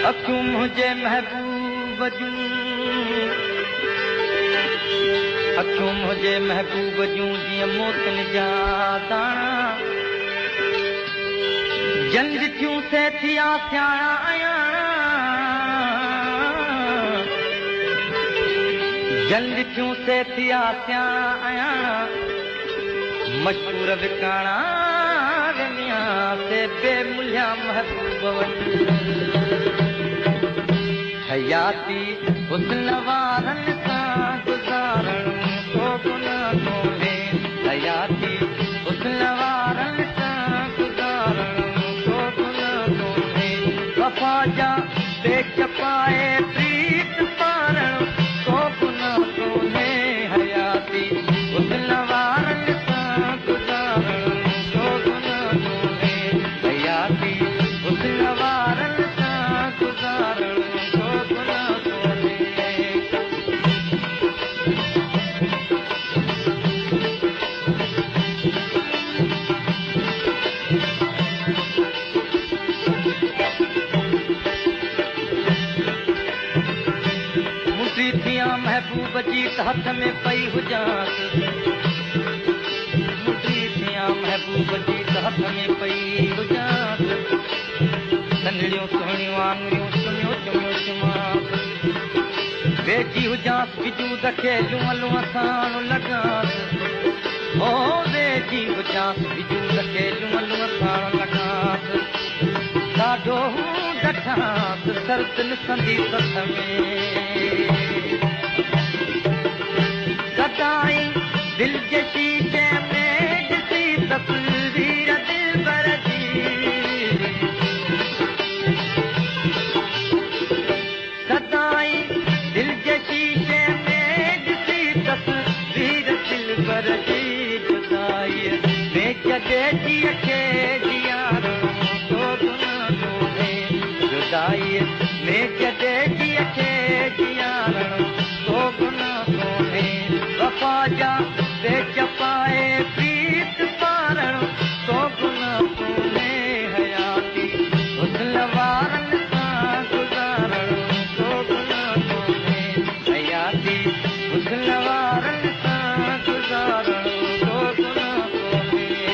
अखियूं मुंहिंजे महबूब जूं अखियूं मुंहिंजे महबूब जूं जीअं मोतियुनि जा दाणा जंग थियूं से थिया सियाणा अयाणा जंग थियूं से थिया सियाणा अयाणा मशहूर विकाणा रमिया से बेमुलिया महबूब वटि हयाती हुस्न वारनि सां गुज़ारण को गुनाह कोन्हे हयाती हुस्न वारनि सां गुज़ारण को गुनाह कोन्हे वफ़ा जा पेच पाए प्रीत पारण को गुनाह कोन्हे हयाती हुस्न वारनि सां गुज़ारण को गुनाह कोन्हे हयाती हुस्न वारनि सां गुज़ारण महबूब जी हथ में पई हुजांसि मुंडी थियां महबूब जी हथ में पई हुजांसि संदड़ियूं सुहिणियूं आङुरियूं चुमियूं चुमियूं चुमांसि वेझी हुजांसि विजूद खे लूअं लूअं साण लॻांसि ओ वेझी हुजांसि विजूद खे लूअं लूअं साण लॻांसि ॾाढो ॾठांसि सर्द निसंदी सथ में सदाई दिल जे शीशे में ॾिसी तस्वीर दिलबर जी सदाई दिल जे शीशे में ॾिसी तस्वीर दिलबर जी जुदाई में जॾहिं जीअ खे जियारो को गुनाह कोन्हे जुदाई में जॾहिं जीअ खे जियारो को गुनाह कोन्हे वफ़ा जा पेच पाए प्रीत पारण को गुनाह कोन्हे हयाती हुस्न वारनि सां गुज़ारण को गुनाह कोन्हे हयाती हुस्न वारनि सां गुज़ारण को गुनाह कोन्हे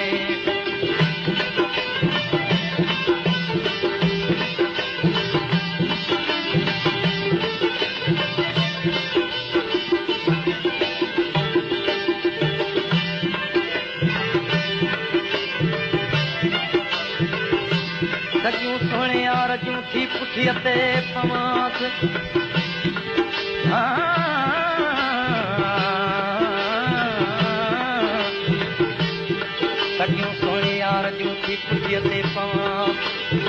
सॼियूं सोणे यार जूं थी पुठीअ ते पवांसि सॼियूं सोणे यार जूं थी पुठीअ ते पवांसि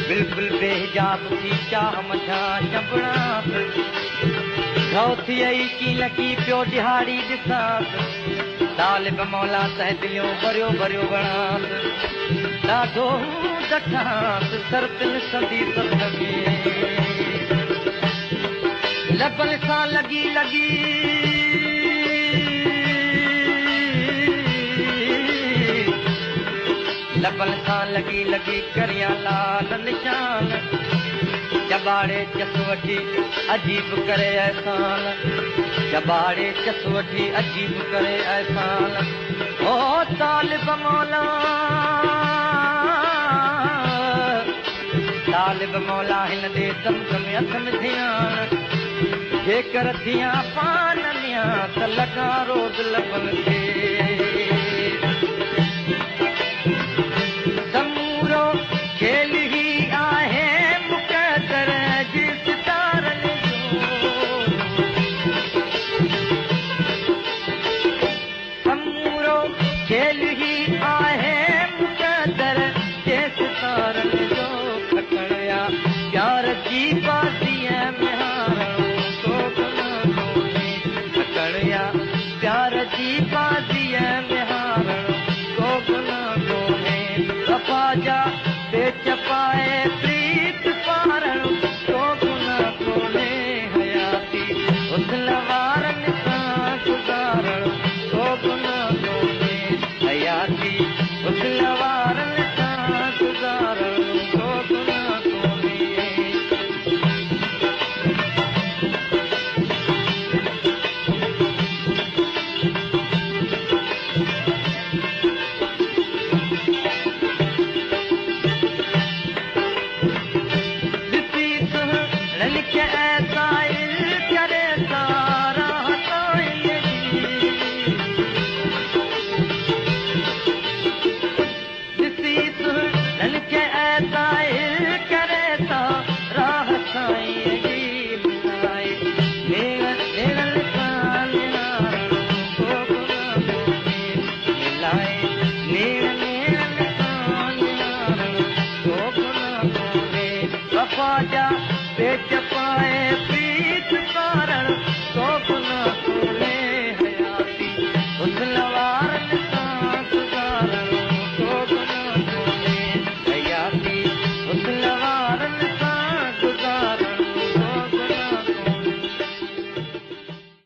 बिल्कुलु बेहिजाब थी चाह मथां चंबड़ांसि घउ थी आई कील की पियो ॾिहाड़ी ॾिसांसि तालिब मौला सहदिलियूं भरियो भरियो वणांसि ॾाढो ॾठांसि सर्द निसंदी सथ में लबनि सां लॻी लॻी लबनि सां लॻी लॻी करियां लाल निशान चॿाड़े चस वठी अजीब करे अहसान चॿाड़े चस वठी अजीब करे अहसान ओ तालिब मौला तालिब मौला हिन दे दमदम हथ में ध्यान जेकर थियां पान मियां त लॻां रोज़ लबनि खे समूरो खेल ही आहे मुक़दर जी सितारनि जो समूरो खेल ही आहे मुक़दर जे सितारनि जो खटणिया प्यार जी बाज़ीअ में हारणो को गुनाह कोन्हे खटणिया प्यार जी बाज़ीअ में हारणो ऐं